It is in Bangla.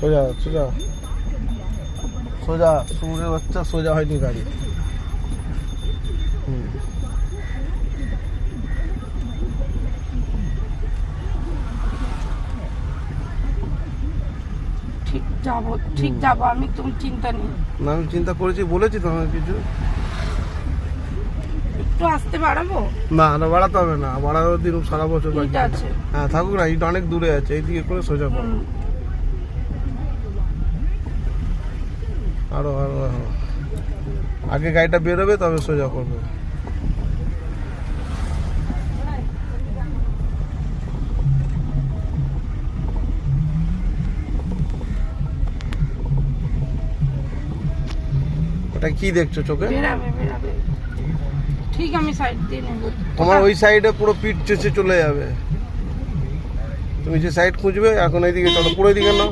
সোজা সোজা সোজা, শুয়োরের বাচ্চা সোজা হয়নি গাড়ি। ঠিক যাবো, ঠিক যাবো, আমি তুমি চিন্তা নেই। না আমি চিন্তা করেছি, বলেছি তো আমার কিছু। একটু আসতে বাড়াবো? না না বাড়াতে হবে না, বাড়ানোর দিন সারা বছর ইট আছে। হ্যাঁ থাকুক না, ইট অনেক দূরে আছে, এইদিকে করে সোজা করো। আরো আরো আরো আগে গাড়িটা বেরোবে তবে সোজা করবে। ওটা কি দেখছো চোখে? বেরাবে বেরাবে, ঠিক আমি সাইড দিয়ে নেব। তোমার ওই সাইডে পুরো পিঠ চেঁচে চলে যাবে, তুমি যে সাইড খুঁজবে এখন এইদিকে চলো, পুরো দিকে নাও।